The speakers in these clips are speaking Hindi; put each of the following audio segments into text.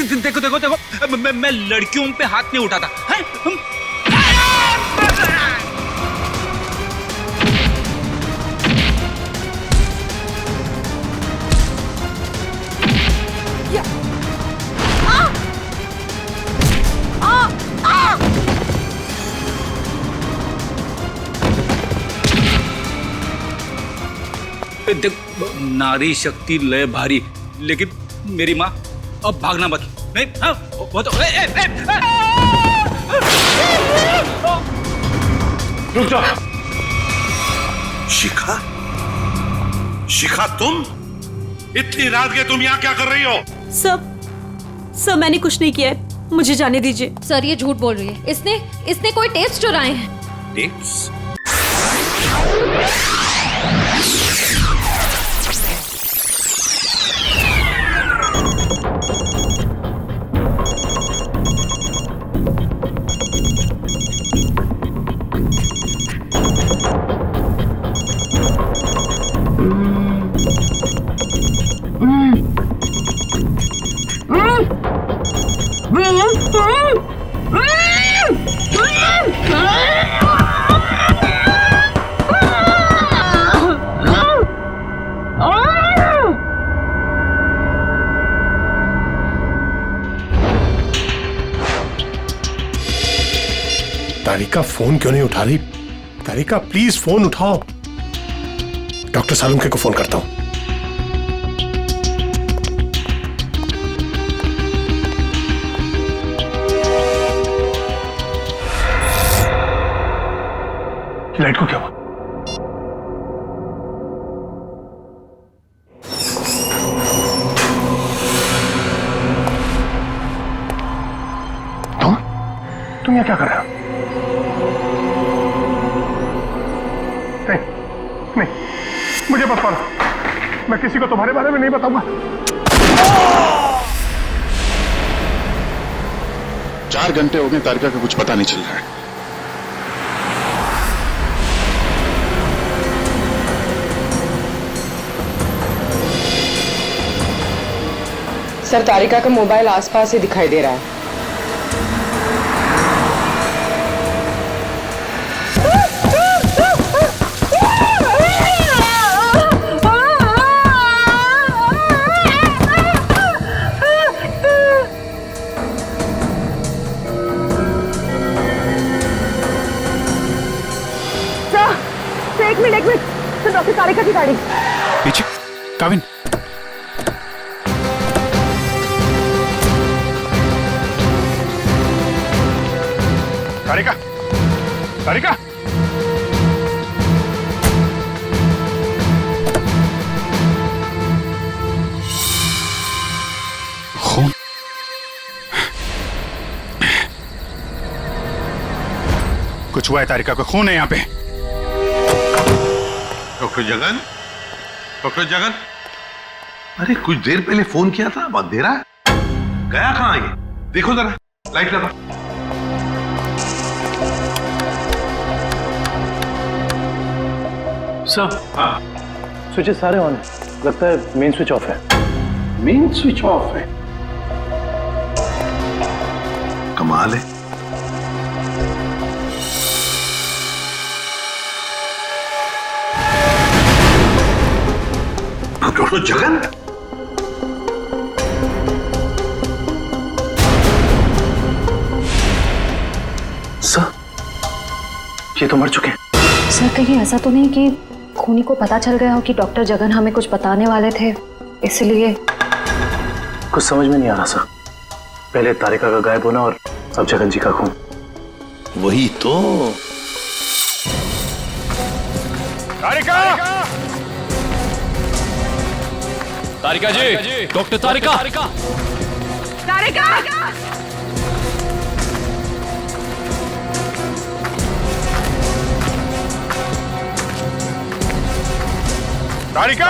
देखो देखो देखो, मैं लड़कियों पे हाथ नहीं उठाता है। देख, नारी शक्ति लय भारी, लेकिन मेरी माँ अब भागना बाकी नहीं। हाँ, वो तो रुक जाओ। शिखा, शिखा तुम इतनी रात के तुम यहाँ क्या कर रही हो? सर मैंने कुछ नहीं किया है, मुझे जाने दीजिए। सर ये झूठ बोल रही है, इसने कोई टेप्स चुराए हैं। टेप्स? तारिका फोन क्यों नहीं उठा रही? तारिका प्लीज फोन उठाओ। डॉक्टर सालुंखे को फोन करता हूं। लाइट को क्या हुआ? तुम यहाँ क्या कर रहे हो? नहीं, मुझे मत मारो। मैं किसी को तुम्हारे बारे में नहीं बताऊंगा। 4 घंटे हो गए, तारिका का कुछ पता नहीं चल रहा है। सर, तारिका का मोबाइल आसपास ही दिखाई दे रहा है। एक मिनट सर, डॉक्टर तारिका की गाड़ी पीछे। काविन, तारिका, तारिका, खून। कुछ हुआ है तारिका को, खून है यहाँ पे। डॉक्टर जगन, डॉक्टर जगन, अरे कुछ देर पहले फोन किया था, अब अंधेरा है, गया कहाँ ये? देखो जरा, लाइट लगा। सर, हाँ, स्विचेस सारे ऑन है। लगता है मेन स्विच ऑफ है। मेन स्विच ऑफ है? कमाल है। डॉक्टर जगन, सर, ये तो मर चुके हैं। सर कहीं ऐसा तो नहीं कि खूनी को पता चल गया हो कि डॉक्टर जगन हमें कुछ बताने वाले थे, इसलिए? कुछ समझ में नहीं आ रहा सर। पहले तारिका का गायब होना और अब जगन जी का खून। वही तो। तारिका! तारिका जी, डॉक्टर तारिका। तारिका! तारिका!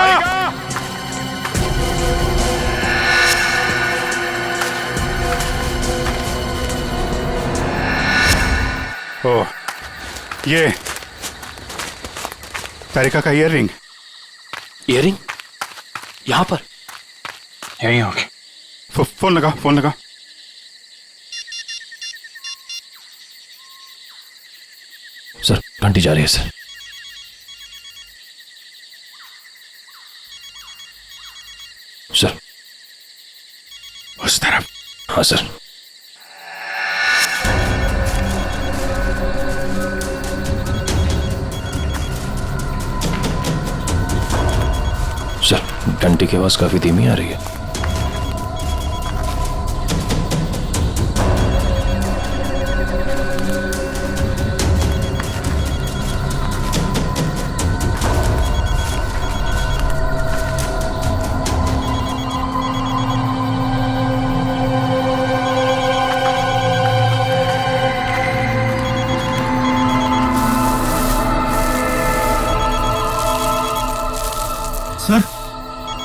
ओह, ये तारिका का ईयररिंग। ईयररिंग यहाँ पर? यहीं होगी। फोन लगा, फोन लगा। सर घंटी जा रही है सर। सर उस तरफ। हाँ सर। सर घंटी की आवाज काफी धीमी आ रही है।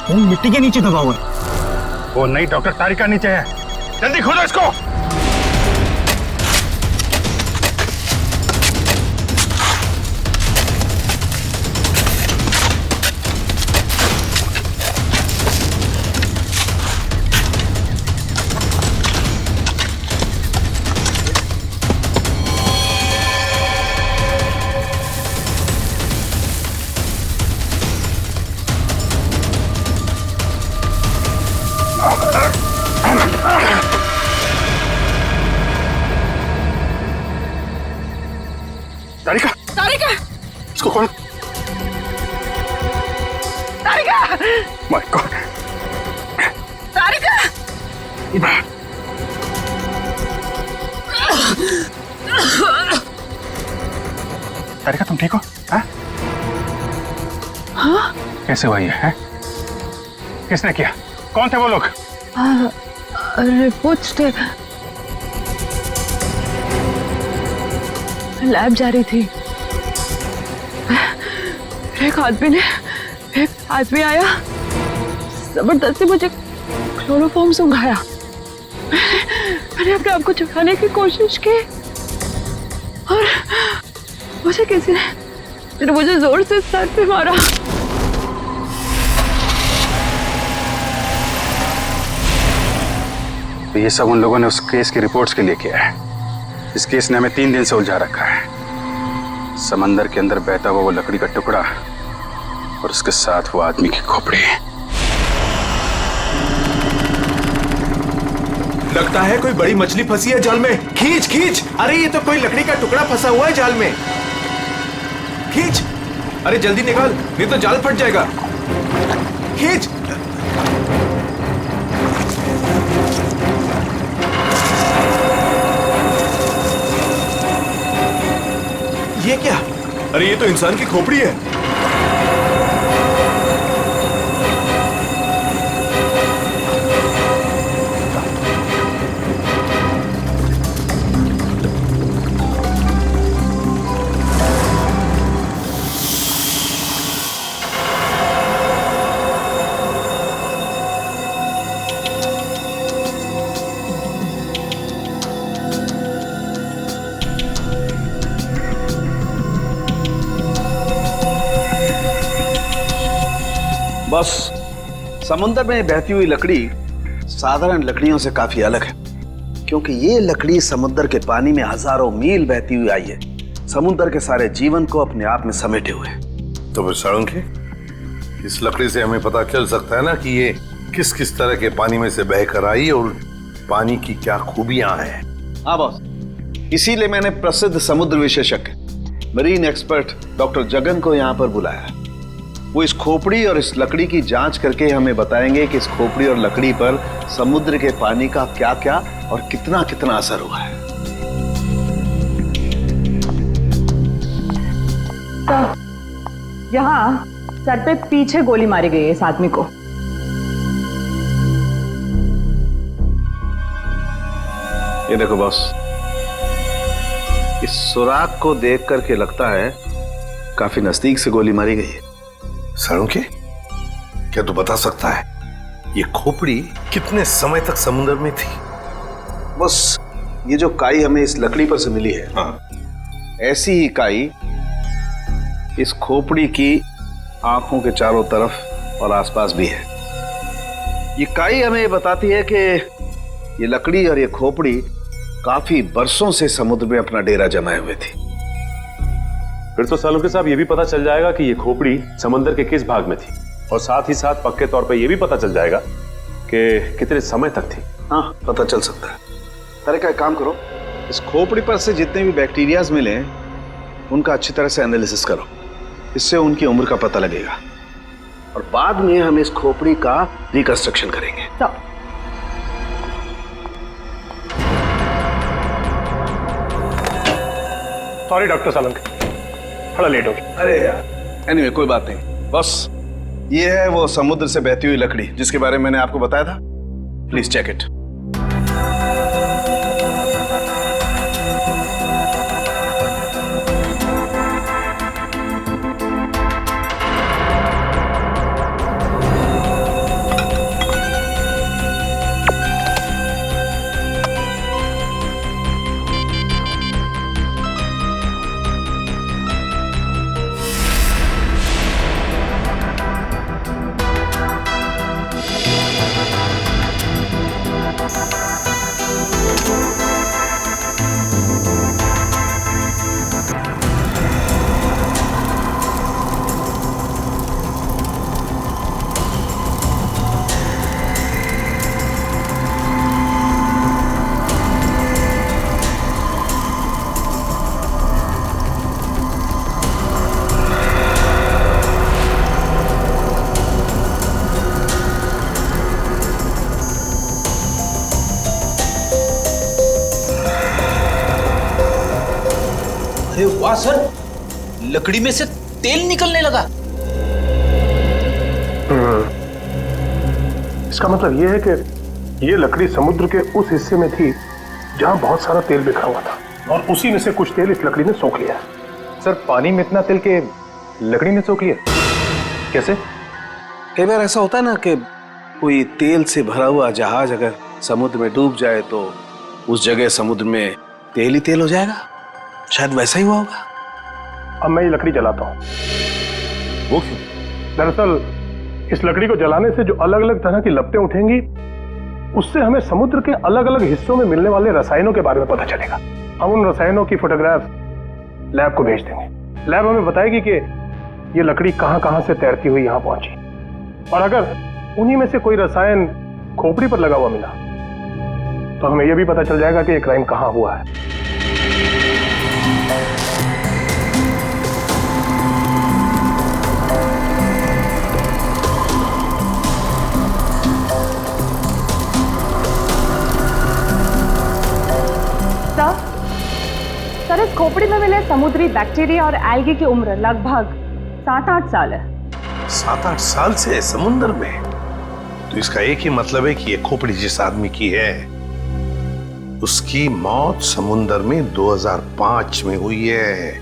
फोन मिट्टी के नीचे दबा हुआ है। वो नहीं डॉक्टर तारिका नीचे है, जल्दी खोलो इसको। तारिका, तारिका, इसको खोलो। तारिका, माय गॉड। तारिका, तारिका तुम ठीक हो? हाँ? हाँ? कैसे हुआ ये है? किसने किया? कौन थे वो लोग? रिपोर्ट्स थे, लैब जा रही थी। एक आदमी आया, जबरदस्ती मुझे क्लोरोफॉर्म सुंघाया। मैंने अपने आप को छुपाने की कोशिश की और मुझे किसी ने मुझे जोर से सर पे मारा। तो ये सब उन लोगों ने उस केस की रिपोर्ट्स के लिए किया है। इस केस ने हमें 3 दिन से उलझा रखा है। समंदर के अंदर बहता हुआ वो लकड़ी का टुकड़ा और उसके साथ वो आदमी की खोपड़ी। लगता है कोई बड़ी मछली फंसी है जाल में। खींच खींच, अरे ये तो कोई लकड़ी का टुकड़ा फंसा हुआ है जाल में। खींच, अरे जल्दी निकाल, नहीं तो जाल फट जाएगा। खींच। ये क्या? अरे ये तो इंसान की खोपड़ी है। बस समुद्र में बहती हुई लकड़ी साधारण लकड़ियों से काफी अलग है, क्योंकि ये लकड़ी समुद्र के पानी में हजारों मील बहती हुई आई है, समुद्र के सारे जीवन को अपने आप में समेटे हुए। तो फिर साळुंखे, इस लकड़ी से हमें पता चल सकता है ना कि ये किस किस तरह के पानी में से बहकर आई और पानी की क्या खूबियां हैं। हाँ बॉस, इसीलिए मैंने प्रसिद्ध समुद्र विशेषज्ञ मरीन एक्सपर्ट डॉक्टर जगन को यहाँ पर बुलाया। वो इस खोपड़ी और इस लकड़ी की जांच करके हमें बताएंगे कि इस खोपड़ी और लकड़ी पर समुद्र के पानी का क्या क्या और कितना कितना असर हुआ है। तो यहाँ सर पे पीछे गोली मारी गई है इस आदमी को। ये देखो बॉस, इस सुराग को देख करके लगता है काफी नजदीक से गोली मारी गई है। साळुंखे, क्या तू बता सकता है ये खोपड़ी कितने समय तक समुद्र में थी? बस ये जो काई हमें इस लकड़ी पर से मिली है, हाँ, ऐसी ही काई इस खोपड़ी की आंखों के चारों तरफ और आसपास भी है। ये काई हमें बताती है कि ये लकड़ी और ये खोपड़ी काफी बरसों से समुद्र में अपना डेरा जमाए हुए थी। फिर तो सालुंखे साहब ये भी पता चल जाएगा कि ये खोपड़ी समंदर के किस भाग में थी, और साथ ही साथ पक्के तौर पे ये भी पता चल जाएगा कि कितने समय तक थी। हाँ, पता चल सकता है। तारिका, एक काम करो, इस खोपड़ी पर से जितने भी बैक्टीरियाज मिले उनका अच्छी तरह से एनालिसिस करो, इससे उनकी उम्र का पता लगेगा और बाद में हम इस खोपड़ी का रिकंस्ट्रक्शन करेंगे। सॉरी डॉक्टर सालुंखे, थोड़ा लेट हो गया। अरे यार, एनीवे कोई बात नहीं। बस ये है वो समुद्र से बहती हुई लकड़ी जिसके बारे में मैंने आपको बताया था। Please check it. अरे वाह सर, लकड़ी में से तेल निकलने लगा। इसका मतलब यह है कि ये लकड़ी समुद्र के उस हिस्से में थी जहां बहुत सारा तेल बिखरा हुआ था, और उसी में से कुछ तेल इस लकड़ी ने सोख लिया। सर, पानी में इतना तेल के लकड़ी ने सोख लिया कैसे? कई बार ऐसा होता है ना कि कोई तेल से भरा हुआ जहाज अगर समुद्र में डूब जाए तो उस जगह समुद्र में तेल ही तेल हो जाएगा। शायद वैसा ही हुआ होगा। अब मैं ये लकड़ी जलाता हूँ। वो क्यों? दरअसल इस लकड़ी को जलाने से जो अलग अलग तरह की लपटें उठेंगी, उससे हमें समुद्र के अलग अलग हिस्सों में मिलने वाले रसायनों के बारे में पता चलेगा। हम उन रसायनों की फोटोग्राफ लैब को भेज देंगे। लैब हमें बताएगी कि ये लकड़ी कहां कहां से तैरती हुई यहां पहुंची, और अगर उन्हीं में से कोई रसायन खोपड़ी पर लगा हुआ मिला तो हमें यह भी पता चल जाएगा कि ये क्राइम कहां हुआ है। सर, इस खोपड़ी में मिले समुद्री बैक्टीरिया और एल्गी की उम्र लगभग 7-8 साल है। 7-8 साल से समुद्र में? तो इसका एक ही मतलब है कि ये खोपड़ी जिस आदमी की है उसकी मौत समुद्र में 2005 में हुई है।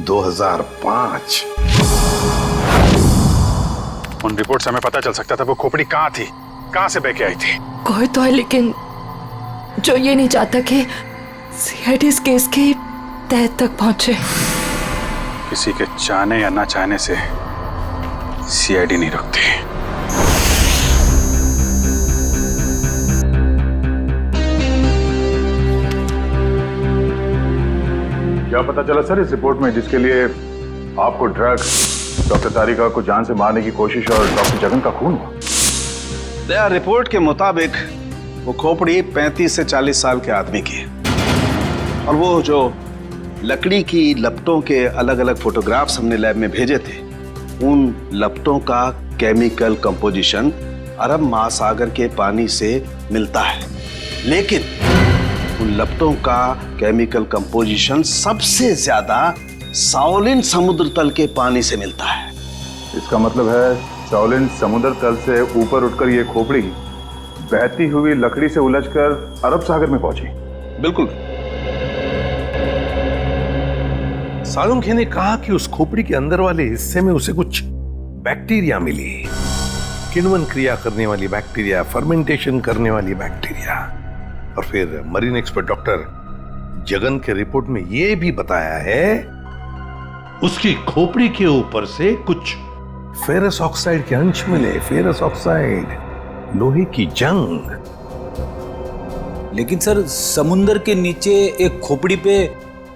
2005। उन रिपोर्ट से हमें पता चल सकता था वो खोपड़ी कहाँ थी, कहाँ से बह के आई थी। कोई तो है लेकिन जो ये नहीं चाहता कि सीआईडी इस केस की तह तक पहुंचे। किसी के चाहने या ना चाहने से सीआईडी नहीं रुकती। क्या पता चला सर इस रिपोर्ट में, जिसके लिए आपको ड्रग, डॉक्टर तारिका को जान से मारने की कोशिश और डॉक्टर जगन का खून हुआ? रिपोर्ट के मुताबिक वो खोपड़ी 35 से 40 साल के आदमी की है, और वो जो लकड़ी की लपटों के अलग अलग फोटोग्राफ्स हमने लैब में भेजे थे, उन लपटों का केमिकल कंपोजिशन अरब महासागर के पानी से मिलता है, लेकिन उन लपटों का केमिकल कंपोजिशन सबसे ज्यादा शाओलिन समुद्र तल के पानी से मिलता है। इसका मतलब है शाओलिन समुद्र तल से ऊपर उठकर ये खोपड़ी बहती हुई लकड़ी से उलझकर अरब सागर में पहुंची। बिल्कुल। सालुंखे ने कहा कि उस खोपड़ी के अंदर वाले हिस्से में उसे कुछ बैक्टीरिया मिली, किण्वन क्रिया करने वाली बैक्टीरिया, फर्मेंटेशन करने वाली बैक्टीरिया। और फिर मरीन एक्सपर्ट डॉक्टर जगन के रिपोर्ट में यह भी बताया है उसकी खोपड़ी के ऊपर से कुछ फेरस ऑक्साइड के अंश मिले। फेरस ऑक्साइड, लोहे की जंग। लेकिन सर, समुंदर के नीचे एक खोपड़ी पे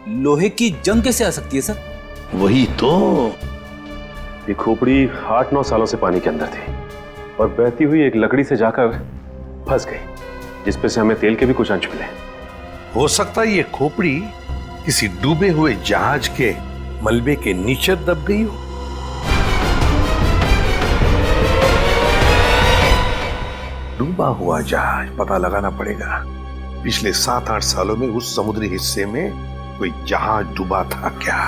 लोहे की जंग कैसे आ सकती है सर? वही तो। ये खोपड़ी 8-9 सालों से पानी के अंदर थी और बहती हुई एक लकड़ी से जाकर फंस गई, जिसपे से हमें तेल के भी कुछ अंश मिले। हो सकता है ये खोपड़ी किसी डूबे हुए जहाज के मलबे के नीचे दब गई हो। डूबा हुआ जहाज, पता लगाना पड़ेगा पिछले 7-8 सालों में उस समुद्री हिस्से में कोई जहाज डूबा था क्या।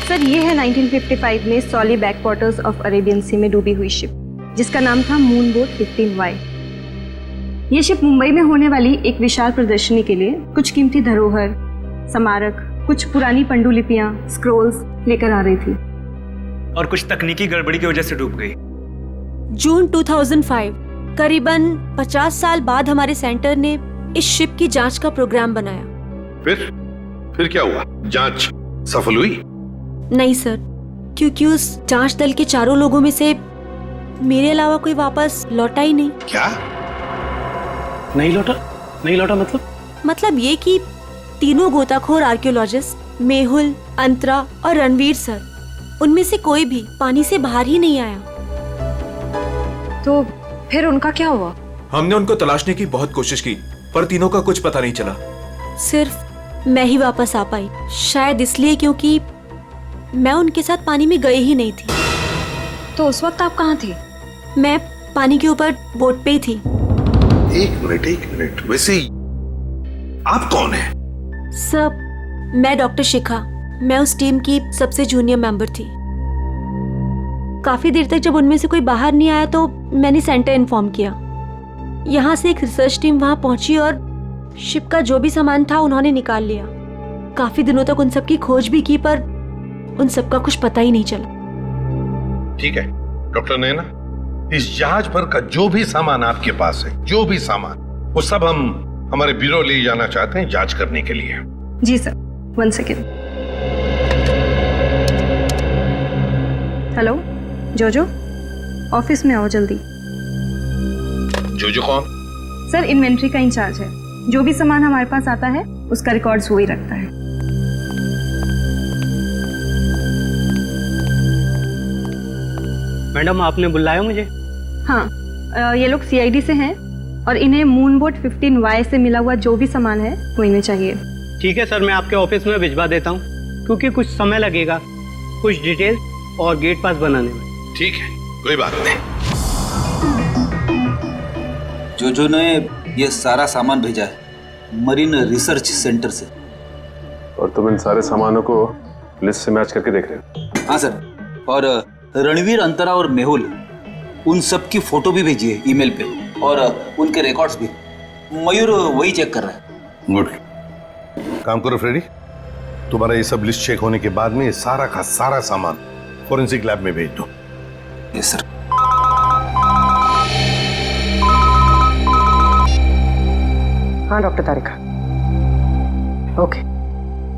सर ये है 1955 में सॉली बैकवाटर्स ऑफ अरेबियन सी में डूबी हुई शिप, जिसका नाम था मून बोट 15Y। ये शिप मुंबई में होने वाली एक विशाल प्रदर्शनी के लिए कुछ कीमती धरोहर, स्मारक, कुछ पुरानी पंडुलिपियां, स्क्रोल्स लेकर आ रही थी और कुछ तकनीकी गड़बड़ी की वजह से डूब गई। जून 2005, करीबन 50 साल बाद हमारे सेंटर ने इस शिप की जांच का प्रोग्राम बनाया। फिर क्या हुआ? जांच सफल हुई? नहीं सर, क्योंकि उस जांच दल के 4 लोगों में से मेरे अलावा कोई वापस लौटा ही नहीं। क्या? नहीं लौटा मतलब ये कि तीनों गोताखोर आर्कियोलॉजिस्ट मेहुल, अंतरा और रणवीर सर, उनमें से कोई भी पानी से बाहर ही नहीं आया। तो फिर उनका क्या हुआ? हमने उनको तलाशने की बहुत कोशिश की, पर तीनों का कुछ पता नहीं चला। सिर्फ मैं ही वापस आ पाई, शायद इसलिए क्योंकि मैं उनके साथ पानी में गई ही नहीं थी। तो उस वक्त आप कहाँ थे? मैं पानी के ऊपर बोट पे ही थी। एक मिनट, वैसे आप कौन है? सब, मैं डॉक्टर शिखा, मैं उस टीम की सबसे जूनियर मेंबर थी। काफी देर तक जब उनमें से कोई बाहर नहीं आया तो मैंने सेंटर इन्फॉर्म किया। यहाँ से एक रिसर्च टीम वहां पहुंची और शिप का जो भी सामान था उन्होंने निकाल लिया। काफी दिनों तक उन सब की खोज भी की, पर उन सब का कुछ पता ही नहीं चला। ठीक है डॉक्टर नैना, इस जहाज पर का जो भी सामान आपके पास है, जो भी सामान, वो सब हम हमारे ब्यूरो ले जाना चाहते हैं जांच करने के लिए। जी सर, 1 सेकेंड। हेलो जोजो, ऑफिस में आओ जल्दी। जोजो कौन? सर इन्वेंट्री का इंचार्ज है, जो भी सामान हमारे पास आता है उसका रिकॉर्ड्स वो ही रखता है। मैडम आपने बुलाया मुझे? हाँ, ये लोग CID से हैं और इन्हें मून बोट 15Y से मिला हुआ जो भी सामान है वो इन्हें चाहिए। ठीक है सर, मैं आपके ऑफिस में भिजवा देता हूँ, क्योंकि कुछ समय लगेगा कुछ डिटेल्स और गेट पास बनाने में। ठीक है, कोई बात नहीं। जो ने ये सारा सामान भेजा है मरीन रिसर्च सेंटर से। और तुम इन सारे सामानों को लिस्ट से मैच करके देख रहे हो? हाँ सर, और रणवीर, अंतरा और मेहुल, उन सब की फोटो भी भेजी है ईमेल पे, और उनके रिकॉर्ड्स भी। मयूर वही चेक कर रहा है। गुड, काम करो फ्रेडी, तुम्हारा ये सब लिस्ट चेक होने के बाद में ये सारा का सारा सामान फोरेंसिक लैब में भेज दो। Yes sir. हाँ डॉक्टर तारिका, ओके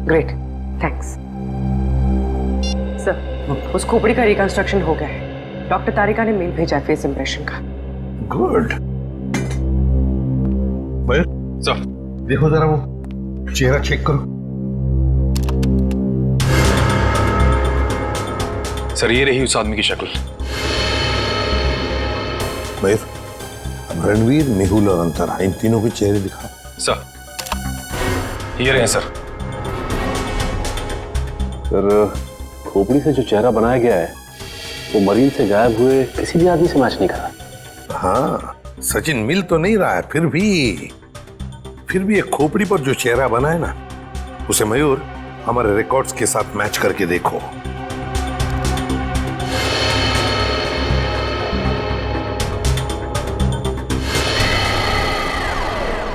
ग्रेट, थैंक्स सर। उस खोपड़ी का रिकंस्ट्रक्शन हो गया है। डॉक्टर तारिका ने मेल भेजा है फेस इंप्रेशन का। गुड। सर देखो जरा वो चेहरा चेक करो। सर ये रही उस आदमी की शक्ल। मयूर, अब रणवीर, मेहुल और अंतरा, इन तीनों के चेहरे दिखा। सर ये रहे सर। सर खोपड़ी से जो चेहरा बनाया गया है वो मरीन से गायब हुए किसी भी आदमी से मैच नहीं कर रहा। हाँ, सचिन मिल तो नहीं रहा है, फिर भी एक खोपड़ी पर जो चेहरा बना है ना, उसे मयूर हमारे रिकॉर्ड्स के साथ मैच करके देखो।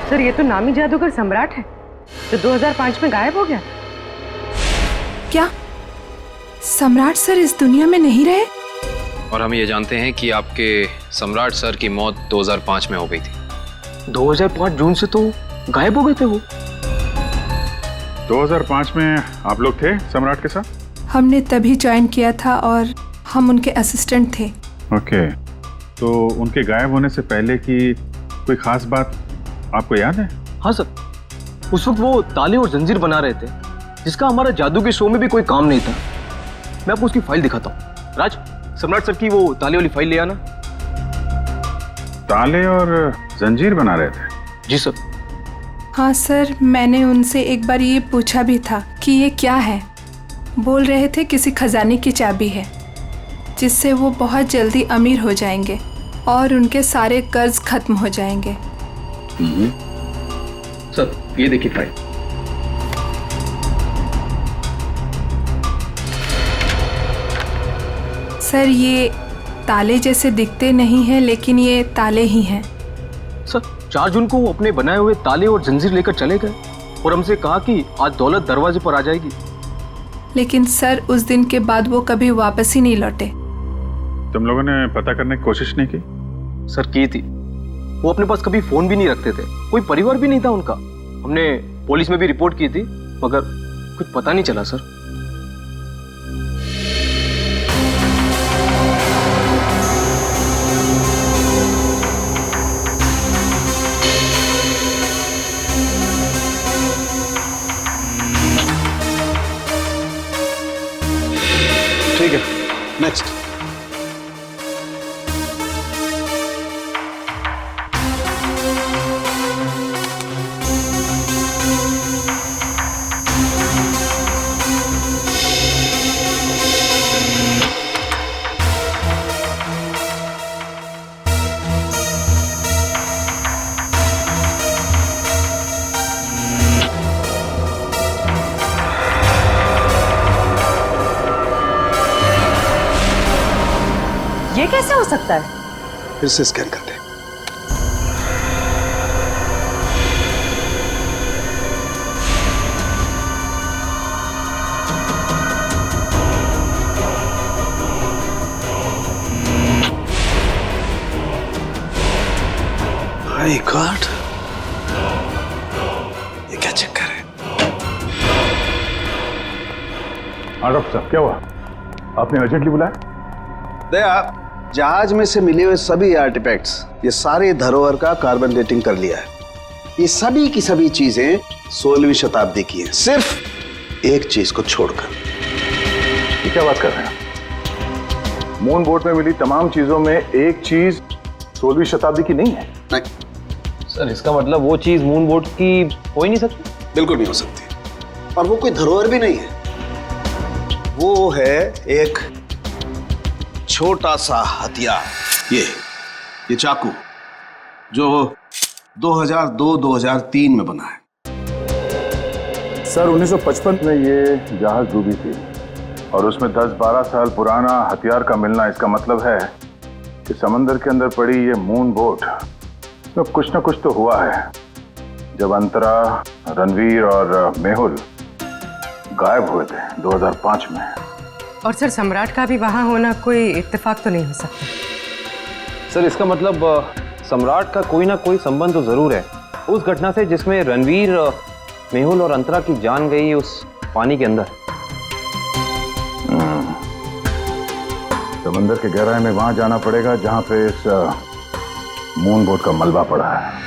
सर ये तो नामी जादूगर सम्राट है जो 2005 में गायब हो गया। क्या सम्राट सर इस दुनिया में नहीं रहे? और हम ये जानते हैं कि आपके सम्राट सर की मौत 2005 में हो गई थी। 2005 जून से तो गायब हो गए थे वो। 2005 में आप लोग थे सम्राट के साथ? हमने तभी ज्वाइन किया था और हम उनके असिस्टेंट थे। ओके, तो उनके गायब होने से पहले की कोई खास बात आपको याद है? हाँ सर, उस वक्त वो ताले और जंजीर बना रहे थे जिसका हमारा जादू के शो में भी कोई काम नहीं था। मैं आपको उसकी फाइल दिखाता हूँ। राज, सम्राट सर की वो ताले वाली फाइल ले आना। ताले और जंजीर बना रहे थे? जी सर। हाँ सर, मैंने उनसे एक बार ये पूछा भी था कि ये क्या है। बोल रहे थे किसी खजाने की चाबी है जिससे वो बहुत जल्दी अमीर हो जाएंगे और उनके सारे कर्ज खत्म हो जाएंगे। सर ये देखिए फाइल। सर ये ताले जैसे दिखते नहीं हैं, लेकिन ये ताले ही हैं। सर 4 जून को वो अपने बनाए हुए ताले और जंजीर लेकर चले गए और हमसे कहा कि आज दौलत दरवाजे पर आ जाएगी। लेकिन सर उस दिन के बाद वो कभी वापस ही नहीं लौटे। तुम लोगों ने पता करने की कोशिश नहीं की? सर की थी। वो अपने पास कभी फोन भी नहीं रखते थे, कोई परिवार भी नहीं था उनका। हमने पुलिस में भी रिपोर्ट की थी मगर कुछ पता नहीं चला सर। ठीक है, नेक्स्ट। ये कैसे हो सकता है? फिर से स्कैन कर दे। माय गॉड, ये क्या चक्कर है? हाँ डॉक्टर साहब, क्या हुआ? आपने अर्जेंटली बुलाया? दया, जहाज में से मिले हुए सभी आर्टिफैक्ट्स, ये सारे धरोहर का कार्बन डेटिंग कर लिया है। ये सभी की सभी चीजें 16वीं शताब्दी की हैं, सिर्फ एक चीज को छोड़कर। ये क्या बात कर रहे हैं? मून बोट में मिली तमाम चीजों में एक चीज 16वीं शताब्दी की नहीं है? नहीं सर, इसका मतलब वो चीज मून बोट की हो ही नहीं सकती? बिल्कुल नहीं हो सकती। और वो कोई धरोहर भी नहीं है, वो है एक छोटा सा हथियार। ये चाकू जो 2002-2003 में बना है। सर 1955 में ये जहाज डूबी थी और उसमें 10-12 साल पुराना हथियार का मिलना, इसका मतलब है कि समंदर के अंदर पड़ी ये मून बोट तो कुछ ना कुछ तो हुआ है। जब अंतरा, रणवीर और मेहुल गायब हुए थे 2005 में। और सर सम्राट का भी वहां होना कोई इत्तेफाक तो नहीं हो सकता? सर इसका मतलब सम्राट का कोई ना कोई संबंध तो जरूर है उस घटना से जिसमें रणवीर, मेहुल और अंतरा की जान गई उस पानी के अंदर। समंदर के गहराई में वहां जाना पड़ेगा जहां पे इस मून बोट का मलबा पड़ा है।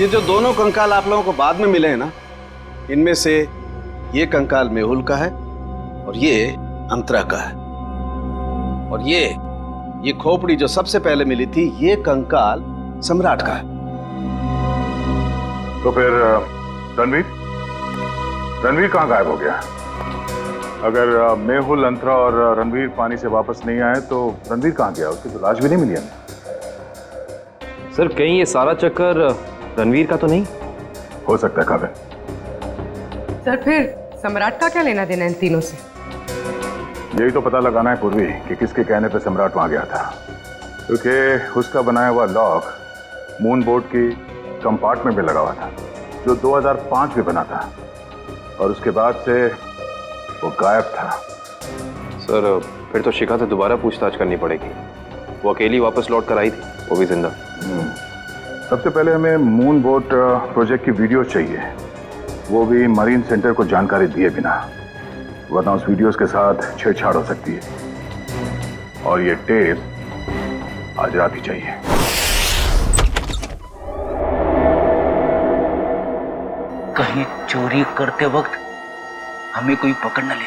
ये जो दोनों कंकाल आप लोगों को बाद में मिले हैं ना, इनमें से ये कंकाल मेहुल का है और ये अंतरा का है। और ये खोपड़ी जो सबसे पहले मिली थी, ये कंकाल सम्राट का है। तो फिर रणवीर कहाँ गायब हो गया? अगर मेहुल, अंतरा और रणवीर पानी से वापस नहीं आए तो रणवीर कहाँ गया? उसकी तो लाश भी नहीं मिली हमें। सर कहीं ये सारा चक्कर रणवीर का तो नहीं? हो सकता है काबिल। सर फिर सम्राट का क्या लेना देना इन तीनों से? यही तो पता लगाना है पूर्वी कि किसके कहने पे सम्राट वहां गया था, क्योंकि उसका बनाया हुआ लॉक मून बोट की कंपार्टमेंट में लगा हुआ था, जो 2005 में बना था, और उसके बाद से वो गायब था। सर फिर तो शिखा से दोबारा पूछताछ करनी पड़ेगी। वो अकेली वापस लौट कर आई थी, वो भी जिंदा। सबसे पहले हमें मून बोट प्रोजेक्ट की वीडियो चाहिए, वो भी मरीन सेंटर को जानकारी दिए बिना, वरना उस वीडियोस के साथ छेड़छाड़ हो सकती है। और ये टेप आज रात ही चाहिए। कहीं चोरी करते वक्त हमें कोई पकड़ न ले।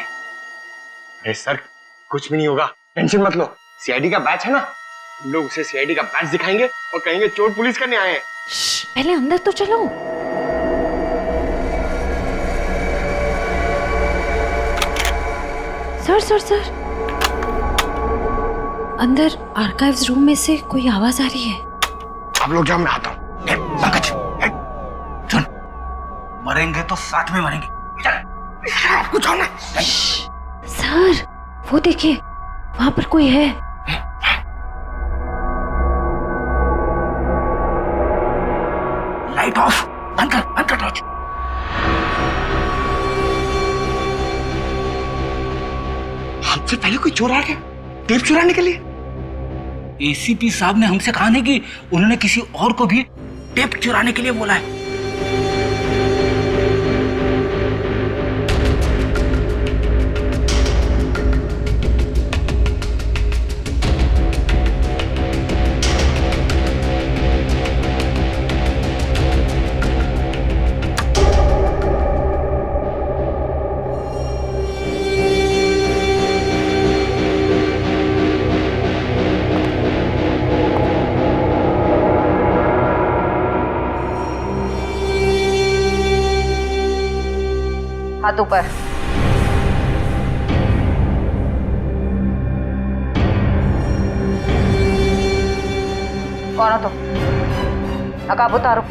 अरे सर कुछ भी नहीं होगा, टेंशन मत लो। सीआईडी का बैच है ना, हम लोग उसे सीआईडी का बैच दिखाएंगे और कहेंगे चोर पुलिस करने आए हैं। पहले अंदर तो चलो। सर अंदर आर्काइव्स रूम में से कोई आवाज आ रही है। आप लोग जाओ, मैं आता हूँ। सुन, मरेंगे तो साथ में मरेंगे। कुछ होना। सर वो देखिए, वहां पर कोई है। लाइट ऑफ, बंद कर टॉर्च। हमसे पहले कोई चोर आ गया टेप चुराने के लिए। एसीपी साहब ने हमसे कहा नहीं कि उन्होंने किसी और को भी टेप चुराने के लिए बोला है। हाथ ऊपर। कौन हो तुम? नकाब उतारो।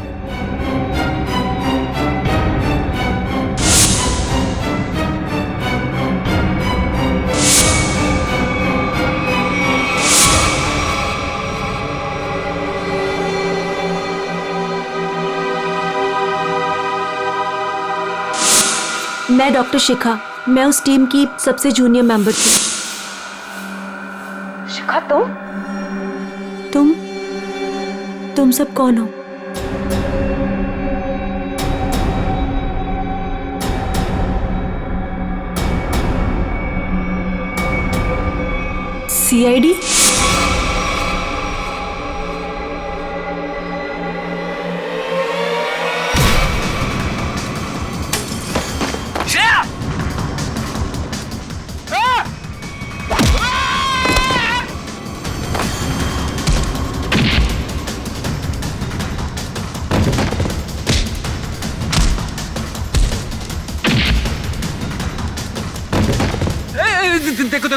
मैं डॉक्टर शिखा, मैं उस टीम की सबसे जूनियर मेंबर थी। शिखा तुम सब कौन हो? सीआईडी?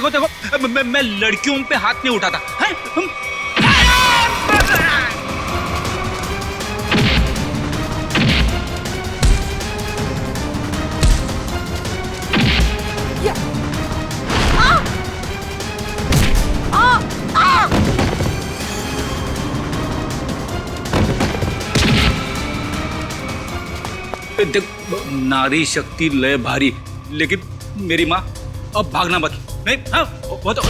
देखो मैं लड़कियों पे हाथ नहीं उठाता है? देख, नारी शक्ति लय भारी, लेकिन मेरी माँ अब भागना मत। नहीं, हाँ, वो तो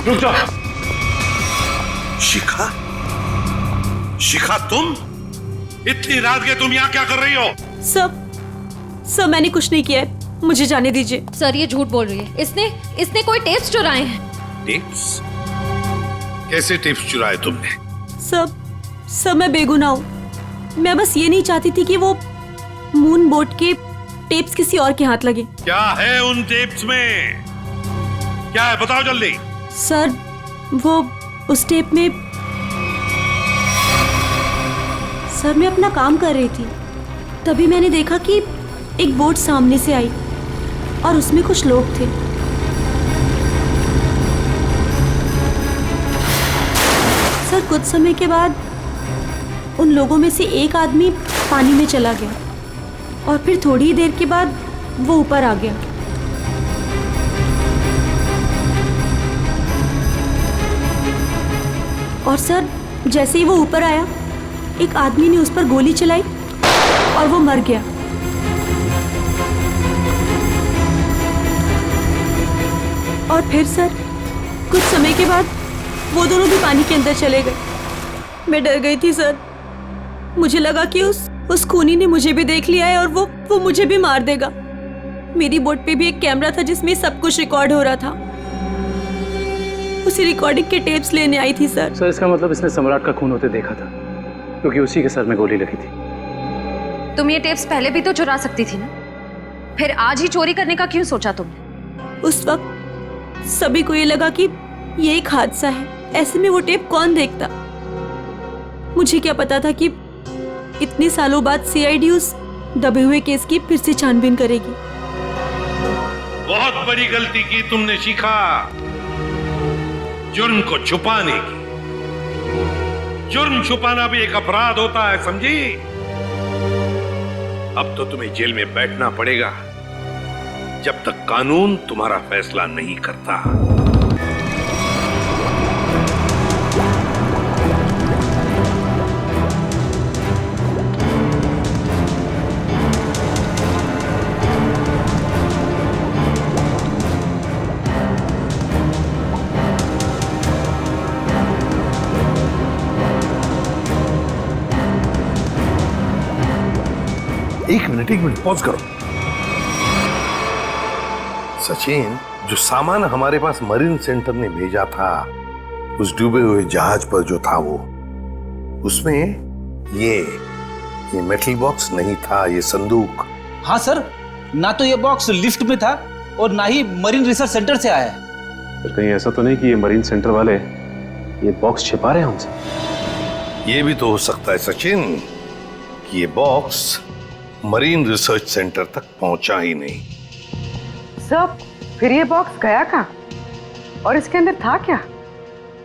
रुक जाओ। शिखा तुम इतनी रात के तुम यहाँ क्या कर रही हो? सब मैंने कुछ नहीं किया है, मुझे जाने दीजिए। सर ये झूठ बोल रही है, इसने कोई टेप्स चुराए हैं। टेप्स? कैसे टिप्स चुराए तुमने? सब मैं बेगुनाह हूँ। मैं बस ये नहीं चाहती थी कि वो मून बोट के टेप्स किसी और के हाथ लगे। क्या है उन टेप्स में? क्या है बताओ जल्दी। सर वो उस टेप में, सर मैं अपना काम कर रही थी, तभी मैंने देखा कि एक बोट सामने से आई और उसमें कुछ लोग थे। सर कुछ समय के बाद उन लोगों में से एक आदमी पानी में चला गया और फिर थोड़ी ही देर के बाद वो ऊपर आ गया। और सर जैसे ही वो ऊपर आया, एक आदमी ने उस पर गोली चलाई और वो मर गया। और फिर सर कुछ समय के बाद वो दोनों भी पानी के अंदर चले गए। मैं डर गई थी सर, मुझे लगा कि उस खूनी ने मुझे भी देख लिया है और वो मुझे भी मार देगा। मेरी बोट पे भी एक कैमरा था जिसमें सब कुछ रिकॉर्ड हो रहा था। उसी रिकॉर्डिंग के टेप्स लेने आई थी सर। सर इसका मतलब इसने सम्राट का खून होते देखा था, क्योंकि उसी के सर में गोली लगी थी। तुम ये टेप्स पहले भी तो चुरा सकती थी ना, फिर आज ही चोरी करने का क्यों सोचा तुमने? उस वक्त सभी को ये लगा कि ये एक हादसा है, ऐसे में वो टेप कौन देखता। मुझे क्या पता था कि इतने सालों बाद सीआईडी उस दबे हुए केस की फिर से छानबीन करेगी। बहुत बड़ी गलती की तुमने शिखा, जुर्म को छुपाने की। जुर्म छुपाना भी एक अपराध होता है, समझी? अब तो तुम्हें जेल में बैठना पड़ेगा जब तक कानून तुम्हारा फैसला नहीं करता। एक मिनट पॉज करो। सचिन, जो सामान हमारे पास मरीन सेंटर ने भेजा था उस डूबे हुए जहाज पर जो था वो, उसमें ये मेटल बॉक्स नहीं था, ये संदूक। हाँ सर, ना तो ये बॉक्स लिफ्ट में था और ना ही मरीन रिसर्च सेंटर से आया है। फिर कहीं ऐसा तो नहीं कि ये मरीन सेंटर वाले ये बॉक्स छिपा रहे हैं हमसे? ये भी तो हो सकता है सचिन कि ये बॉक्स मरीन रिसर्च सेंटर तक पहुंचा ही नहीं। सब फिर ये बॉक्स गया कहाँ और इसके अंदर था क्या?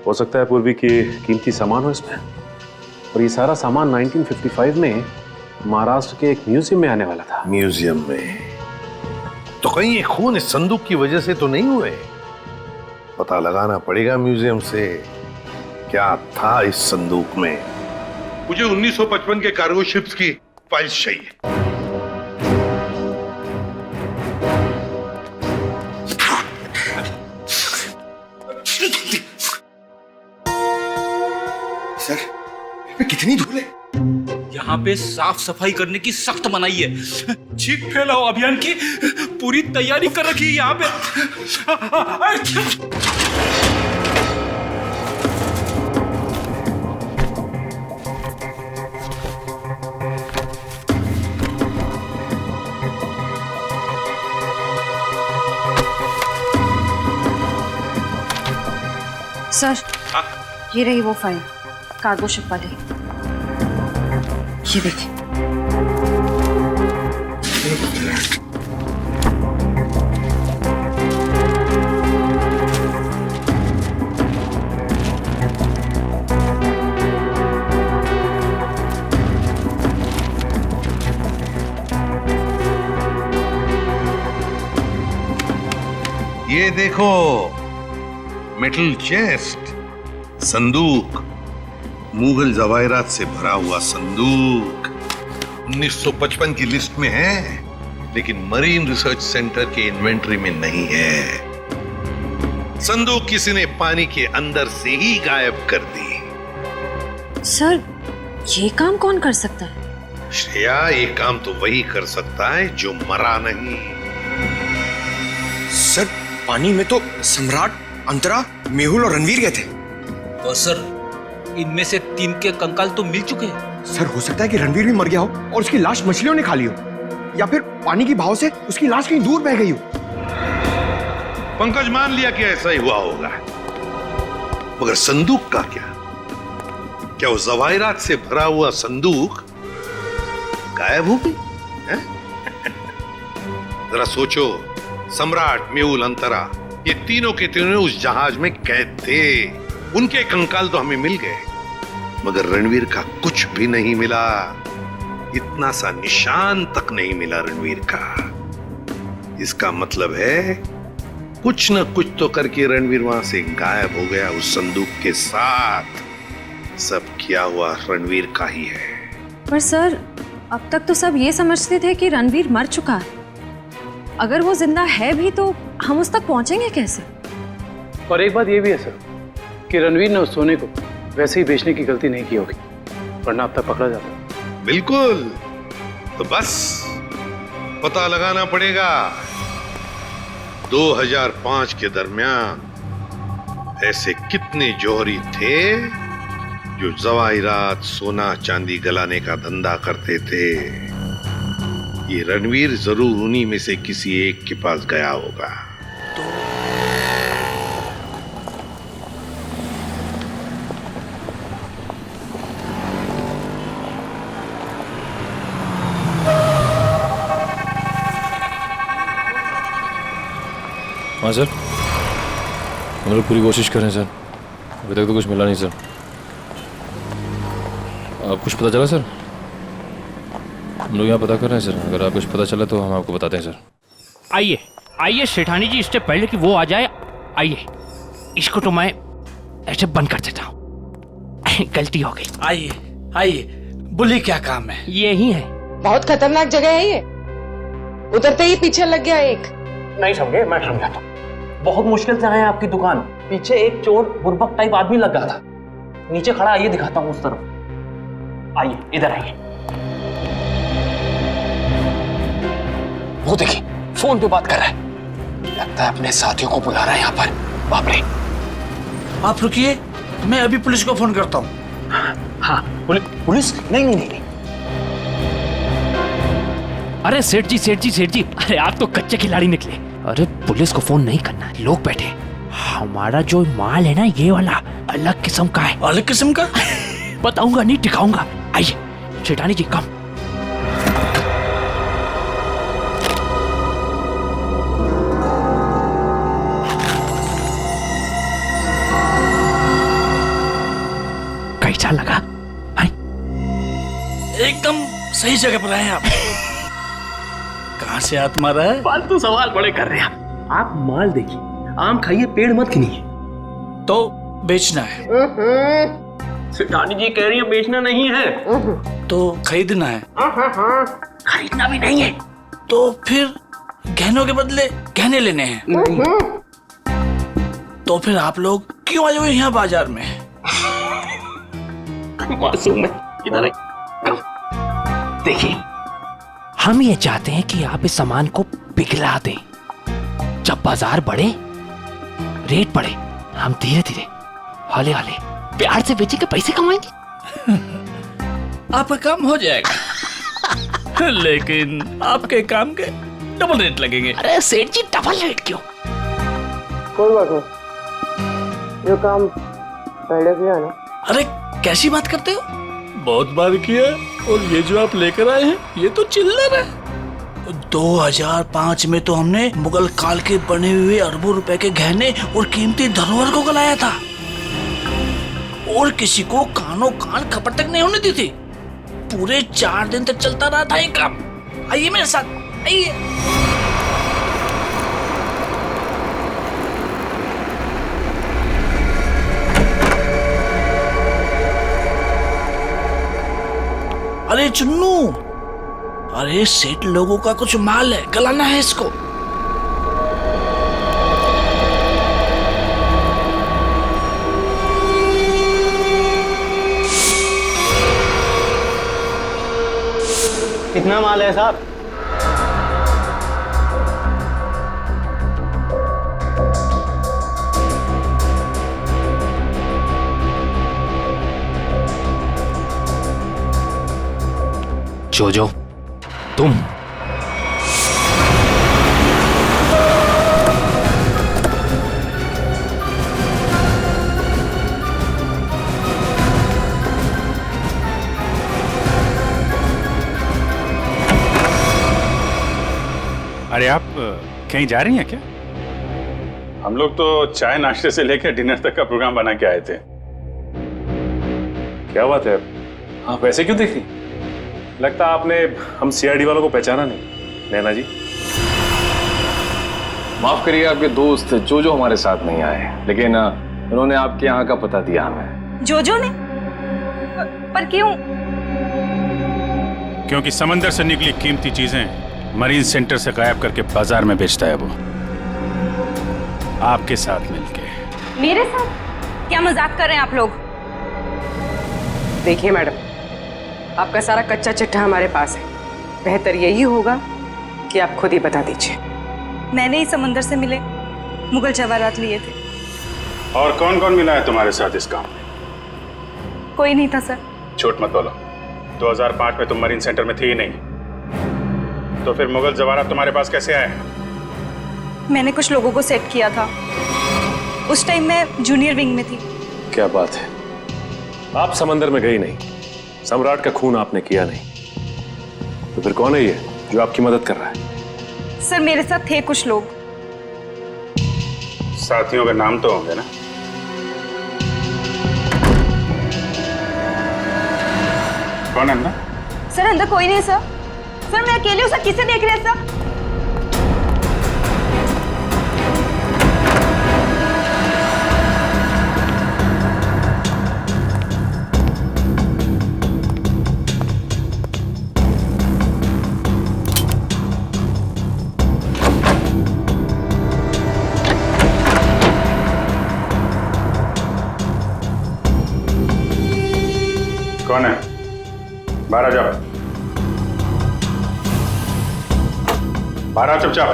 हो सकता है पूर्वी कि कीमती सामान हो इसमें, और ये सारा सामान 1955 में महाराष्ट्र के एक म्यूजियम में आने वाला था। म्यूजियम में? तो कहीं ये खून इस संदूक की वजह से तो नहीं हुए? पता लगाना पड़ेगा म्यूजियम से क्या था इस संदूक में। मुझे 1955 के कार्गो शिप्स की फाइल्स चाहिए। सर, कितनी धूल है? यहाँ पे साफ सफाई करने की सख्त मनाही है। चीख फैलाओ अभियान की पूरी तैयारी कर रखी है यहाँ पे। सर, ये रही वो फाइल कार्गो शिप वाली। ये देखिए। ये देखो, मेटल चेस्ट, संदूक, मुगल जवाहरात से भरा हुआ संदूक 1955 की लिस्ट में है, लेकिन मरीन रिसर्च सेंटर के इन्वेंटरी में नहीं है। संदूक किसी ने पानी के अंदर से ही गायब कर दी। सर, ये काम कौन कर सकता है? श्रेया, ये काम तो वही कर सकता है जो मरा नहीं। सर, पानी में तो सम्राट, अंतरा, मेहुल और रणवीर गए थे। और सर, इनमें से 3 के कंकाल तो मिल चुके हैं। सर, हो सकता है कि रणवीर भी मर गया हो और उसकी लाश मछलियों ने खा ली हो, या फिर पानी की बहाव से उसकी लाश कहीं दूर बह गई हो। पंकज मान लिया कि ऐसा ही हुआ होगा, मगर संदूक का क्या? क्या वो जवाहिरात से भरा हुआ संदूक गायब हो गई? जरा सोचो, सम्राट, मेहुल, अंतरा, ये तीनों के तीनों उस जहाज में कैद थे। उनके कंकाल तो हमें मिल गए, मगर रणवीर का कुछ भी नहीं मिला। इतना सा निशान तक नहीं मिला रणवीर का। इसका मतलब है कुछ न कुछ तो करके रणवीर वहां से गायब हो गया उस संदूक के साथ। सब किया हुआ रणवीर का ही है। पर सर, अब तक तो सब ये समझते थे कि रणवीर मर चुका है। अगर वो जिंदा है भी तो हम उस तक पहुंचेंगे कैसे? और एक बात ये भी है सर कि रणवीर ने उस सोने को वैसे ही बेचने की गलती नहीं की होगी, वरना अब तक पकड़ा जाता। बिल्कुल, तो बस पता लगाना पड़ेगा। 2005 के दरमियान ऐसे कितने जौहरी थे जो जवाहिरात, सोना चांदी गलाने का धंधा करते थे। ये रणवीर जरूर उन्हीं में से किसी एक के पास गया होगा। हाँ सर, हम लोग पूरी कोशिश कर रहे हैं सर, अभी तक तो कुछ मिला नहीं सर। आप कुछ पता चला सर? हम लोग यहाँ पता कर रहे हैं सर, अगर आप कुछ पता चला तो हम आपको बताते हैं सर। आइए आइए सेठानी जी, इससे पहले कि वो आ जाए, आइए, इसको तो मैं ऐसे बंद कर देता हूँ। गलती हो गई। आइए आइए, बोलिए क्या काम है? यही है। बहुत खतरनाक जगह है ये, उतरते ही पीछे लग गया एक। नहीं समझे, मैं समझाता हूँ। बहुत मुश्किल से आए हैं आपकी दुकान, पीछे एक चोर बुर्बक टाइप आदमी लग गया था, नीचे खड़ा। आइए दिखाता हूँ उस तरफ, आइए इधर आइए। वो देखिए फोन पे बात कर रहा है, लगता है अपने साथियों को बुला रहा है यहाँ पर। बाप रे। आप रुकिए, मैं अभी पुलिस को फोन करता हूँ। हाँ, पुलिस? नहीं नहीं नहीं। अरे सेठ जी सेठ जी सेठ जी, अरे आप तो कच्चे खिलाड़ी निकले। अरे पुलिस को फोन नहीं करना, लोग बैठे। हमारा जो माल है ना, ये वाला अलग किस्म का है। अलग किस्म का? बताऊंगा नहीं, दिखाऊंगा। आइए सेठानी जी, कम। कैसा लगा? एकदम सही जगह पर आए आप। कहाँ से हाथ मारा है? फालतू सवाल बड़े कर रहे हैं आप। माल देखिए, आम खाइए, पेड़ मत गिनिए। तो बेचना है? सेठानी जी कह रही है बेचना नहीं है, तो खरीदना है? खरीदना भी नहीं है। तो फिर गहनों के बदले गहने लेने हैं? तो फिर आप लोग क्यों आए हुए यहाँ बाजार में? मासूम है, इधर देखिए, हम ये चाहते हैं कि आप इस सामान को पिघला दें। जब बाजार बढ़े, रेट बढ़े, हम धीरे धीरे हौले हौले प्यार से बेचेंगे, पैसे कमाएंगे। आपका काम हो जाएगा। लेकिन आपके काम के डबल रेट लगेंगे। अरे सेठ जी, डबल रेट क्यों? कोई बात नहीं, ये काम पहले किया ना। अरे कैसी बात करते हो? बहुत बार किया, और ये जो आप लेकर आए हैं ये तो चिल्लर है। 2005 में तो हमने मुगल काल के बने हुए अरबों रुपए के गहने और कीमती धरोहर को गलाया था, और किसी को कानों कान खबर तक नहीं होने दी थी। पूरे 4 दिन तक चलता रहा था ये काम। आइए मेरे साथ, आइए। अरे चुन्नू, अरे सेठ लोगों का कुछ माल है, गलाना है इसको। कितना माल है साहब? जोजो, तुम अरे आप कहीं जा रही हैं क्या? हम लोग तो चाय नाश्ते से लेकर डिनर तक का प्रोग्राम बना के आए थे। क्या बात है, आप ऐसे क्यों देख रही? लगता आपने हम सीआईडी वालों को पहचाना नहीं। नैना जी, माफ करिए, आपके दोस्त जो हमारे साथ नहीं आए, लेकिन उन्होंने आपके यहाँ का पता दिया हमें। जोजो ने? पर क्यों? क्योंकि समंदर से निकली कीमती चीजें मरीन सेंटर से गायब करके बाजार में बेचता है वो, आपके साथ मिलके। मेरे साथ? क्या मजाक कर रहे हैं आप लोग? देखिए मैडम, आपका सारा कच्चा चिट्ठा हमारे पास है। बेहतर यही होगा कि आप खुद ही बता दीजिए। मैंने ही समंदर से मिले मुगल जवाहरात लिए थे। और कौन कौन मिला है तुम्हारे साथ इस काम में? कोई नहीं था सर। झूठ मत बोलो। 2005 में तुम मरीन सेंटर में थी ही नहीं, तो फिर मुगल जवाहरात तुम्हारे पास कैसे आए? मैंने कुछ लोगों को सेट किया था। उस टाइम मैं जूनियर विंग में थी। क्या बात है, आप समंदर में गई नहीं, सम्राट का खून आपने किया नहीं, तो फिर कौन है ये जो आपकी मदद कर रहा है? सर मेरे साथ थे कुछ लोग। साथियों के नाम तो होंगे ना? कौन है अंदर? सर अंदर कोई नहीं सर। सर मैं अकेले हूँ सर, किसे देख रहे हैं सर? कौन है? बाहर आ जाओ। बाहर आ चुपचाप।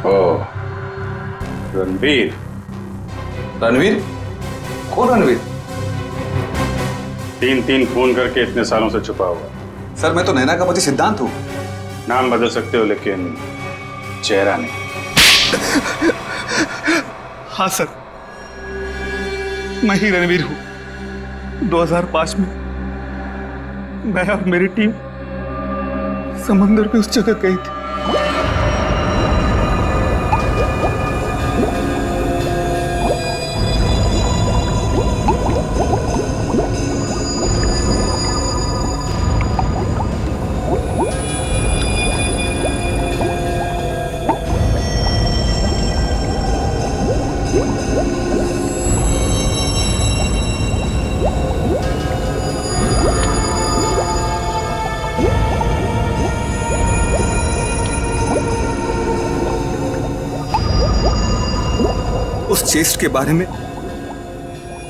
ओ, रणवीर। रणवीर? कौन रणवीर? 3 फोन करके इतने सालों से छुपा हुआ। सर मैं तो नैना का पति सिद्धांत हूँ। नाम बदल सकते हो लेकिन चेहरा नहीं। हाँ सर, मैं ही रणवीर हूँ। 2005 में मैं और मेरी टीम समंदर पे उस जगह गई थी। उस चेस्ट के बारे में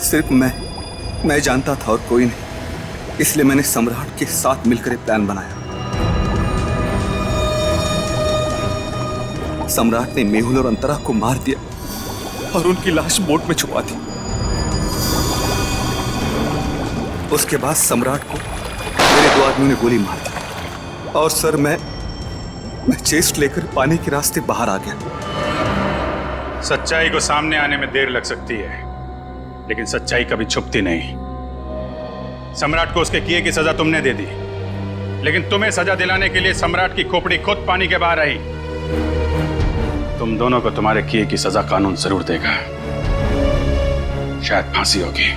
सिर्फ मैं जानता था और कोई नहीं, इसलिए मैंने सम्राट के साथ मिलकर एक प्लान बनाया। सम्राट ने मेहुल और अंतरा को मार दिया और उनकी लाश बोट में छुपा दी। उसके बाद सम्राट को मेरे 2 आदमियों ने गोली मार दी और सर मैं चेस्ट लेकर पानी के रास्ते बाहर आ गया। सच्चाई को सामने आने में देर लग सकती है, लेकिन सच्चाई कभी छुपती नहीं। सम्राट को उसके किए की सजा तुमने दे दी, लेकिन तुम्हें सजा दिलाने के लिए सम्राट की खोपड़ी खुद पानी के बाहर आई। तुम दोनों को तुम्हारे किए की सजा कानून जरूर देगा, शायद फांसी होगी।